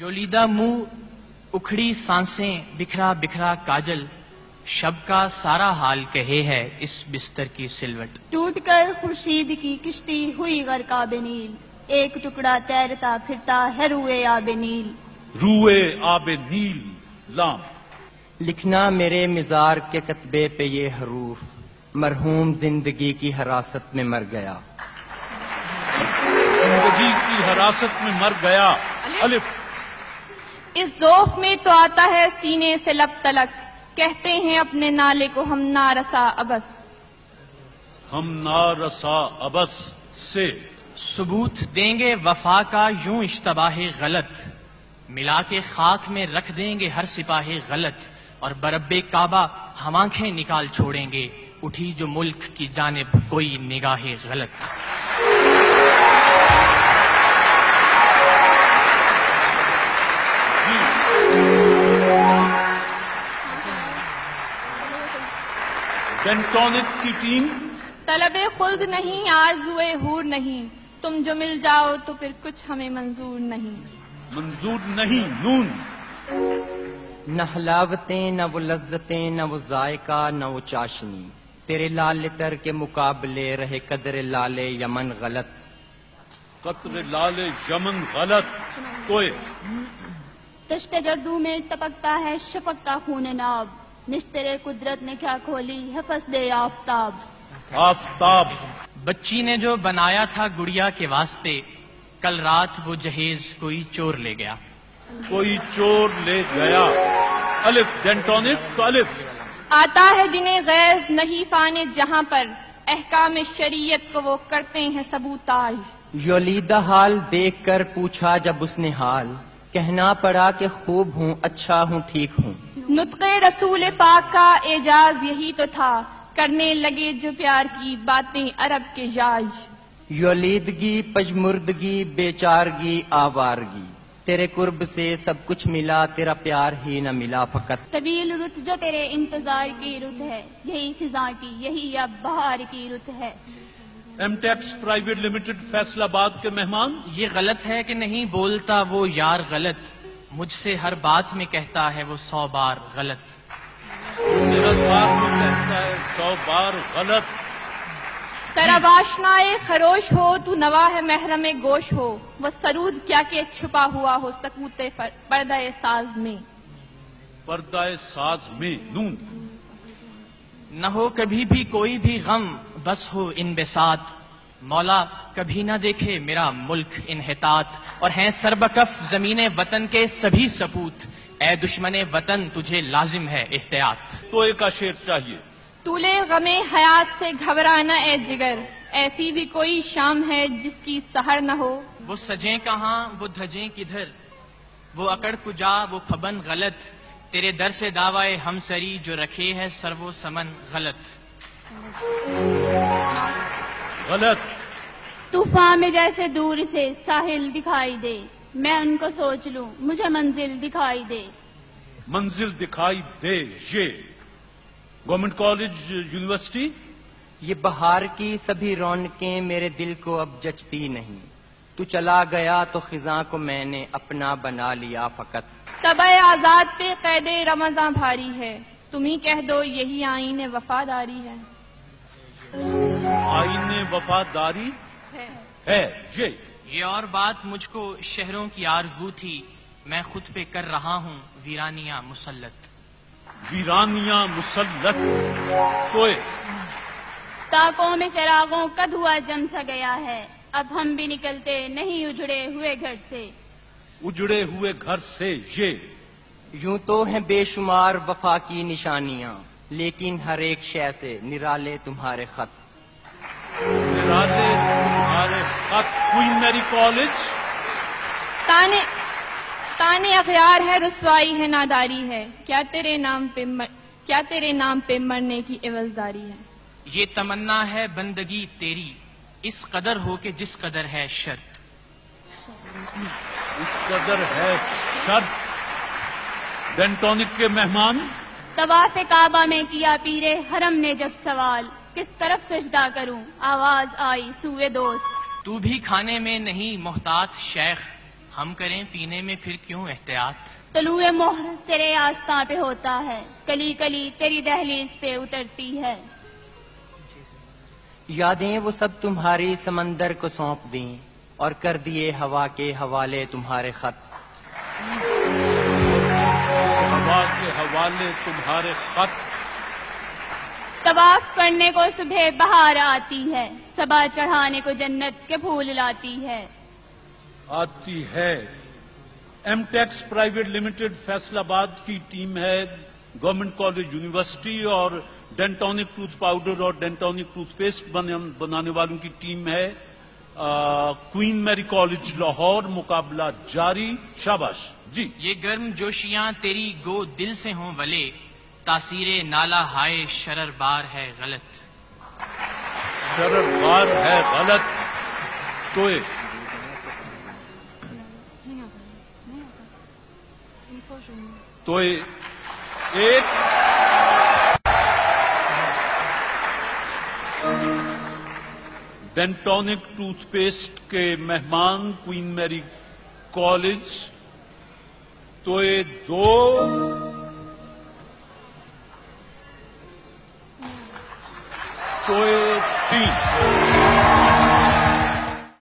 जोलीदा मुंह उखड़ी सांसें बिखरा बिखरा काजल शब का सारा हाल कहे है इस बिस्तर की सिलवट। टूट कर खुर्शीद की किश्ती हुई गर्का बेनील, एक टुकड़ा तैरता फिरता है रूए आबे नील। रूए आबे नील लाम। लिखना मेरे मिजार के कतबे पे ये हरूफ, मरहूम जिंदगी की हिरासत में मर गया। जिंदगी की हिरासत में मर गया। अलिफ। इस ज़ौफ़ में तो आता है सीने से लब तलक, कहते हैं अपने नाले को हम नारसा अबस। हम नारसा अबस से सबूत देंगे वफा का यूं इश्तबाहे गलत, मिला के खाक में रख देंगे हर सिपाही गलत, और बरब्बे काबा हम आंखें निकाल छोड़ेंगे, उठी जो मुल्क की जानिब कोई निगाहे गलत। बेंटोनिक की टीम। तलबे खुल्द नहीं आरज़ुए हूर नहीं, तुम जो मिल जाओ तो फिर कुछ हमें मंजूर नहीं। मंजूर नहीं नून। न हलावतें न वो लज्जतें न वो जायका न वो चाशनी, तेरे लाल तर के मुकाबले रहे कदर लाले यमन गलत। कत्र लाले यमन गलत। कोई तश्ते गर्दू में टपकता है शफक का खून नाब, निश्तरे कुदरत ने क्या खोली है फसदे आफताब। आफताब। बच्ची ने जो बनाया था गुड़िया के वास्ते, कल रात वो जहेज कोई चोर ले गया। कोई चोर ले गया। अलिफ डेंटोनिक तो अलिफ। आता है जिन्हें गैज़ नहीं फाने जहां पर, अहकाम शरीयत को वो करते हैं सबूताज। योलीदा हाल देख कर पूछा जब उसने हाल, कहना पड़ा कि खूब हूँ अच्छा हूँ ठीक हूँ। नुत्क़े रसूल पाक का एजाज यही तो था, करने लगे जो प्यार की बातें अरब के जाज। योलीदगी पजमुर्दगी बेचारगी आवारगी, तेरे कुर्ब से सब कुछ मिला तेरा प्यार ही न मिला फकत। तवील रुत जो तेरे इंतजार की रुत है, यही खिजा की यही अब बहार की रुत है। एमटेक्स प्राइवेट लिमिटेड फैसलाबाद के मेहमान। ये गलत है कि नहीं बोलता वो यार गलत, मुझसे हर बात में कहता है वो 100 बार गलत। मुझसे हर बात में कहता है 100 बार गलत। तरब आशनाए खरोश हो तू नवा है महरम गोश हो, वो सरूद क्या के छुपा हुआ हो सकूते पर्दाए साज में। पर्दाए साज में नून। न हो कभी भी कोई भी गम बस हो इन बेसात, मौला कभी न देखे मेरा मुल्क इन्हितात, और हैं सरबकफ जमीने वतन के सभी सपूत, ए दुश्मने वतन तुझे लाजिम है एहतियात। तो एक शेर चाहिए। तूले गमे हयात से घबराना ए जिगर, ऐसी भी कोई शाम है जिसकी सहर न हो। वो सजें कहाँ वो धजें किधर, वो अकड़ कुजा वो फबन गलत, तेरे दर से दावाए हमसरी जो रखे है सर्वो समन गलत। गलत। तूफान में जैसे दूर से साहिल दिखाई दे, मैं उनको सोच लूं मुझे मंजिल दिखाई दे। मंजिल दिखाई दे। ये गवर्नमेंट कॉलेज यूनिवर्सिटी। ये बहार की सभी रौनकें मेरे दिल को अब जचती नहीं, तू चला गया तो खिजा को मैंने अपना बना लिया फकत। तबे आजाद पे कैदे रमजां भारी है, तुम ही कह दो यही आईने वफादारी है। आईने वफादारी है। ये और बात मुझको शहरों की आरजू थी, मैं खुद पे कर रहा हूँ वीरानिया मुसल्लत। वीरानिया मुसल्लत। कोई ताकों में चरागों का धुआं जम सा गया है, अब हम भी निकलते नहीं उजड़े हुए घर से। उजड़े हुए घर से। ये यूं तो हैं बेशुमार वफा की निशानियां, लेकिन हर एक शय से निराले तुम्हारे खत। निराले तुम्हारे खत। Queen Mary College. ताने अखयार है रुसवाई है नादारी है, क्या तेरे नाम पे मरने की एवजदारी है। ये तमन्ना है बंदगी तेरी, इस कदर हो के जिस कदर है शर्त। इस कदर है शर्त। बेंटोनिक के मेहमान। तवाफ़े काबा में किया पीरे हरम ने जब सवाल, किस तरफ सजदा करूं, आवाज आई सूए दोस्त। तू भी खाने में नहीं मोहतात शेख, ہم کریں پینے میں پھر کیوں احتیاط؟ طلوع مہر تیرے آستاں پہ ہوتا ہے، کلی کلی تیری دہلیز پہ اترتی ہے۔ یادیں وہ سب تمہاری سمندر کو سونپ دیں اور کر دیے ہوا کے حوالے تمہارے خط۔ ہوا کے حوالے تمہارے خط۔ طواف کرنے کو صبح بہار آتی ہے، صبا چڑھانے کو جنت کے پھول لاتی ہے۔ آتی ہے۔ M Tex Private Limited Faisalabad کی ٹیم ہے، گورنمنٹ کالج یونیورسٹی اور ڈینٹونک ٹوتھ پاؤڈر اور ڈینٹونک ٹوتھ پیسٹ بنانے والوں کی ٹیم ہے، کوئین میری کالج لاہور۔ مقابلہ جاری، شاباش جی۔ یہ گرم جوشیاں تیری گو دل سے ہوں ولے، تاثیر نالا ہائے شرر بار ہے غلط۔ شرر بار ہے غلط۔ توئے توئے ایک ڈینٹونک ٹوتھ پیسٹ کے مہمان کوئین میری کالج، توئے دو، توئے تین۔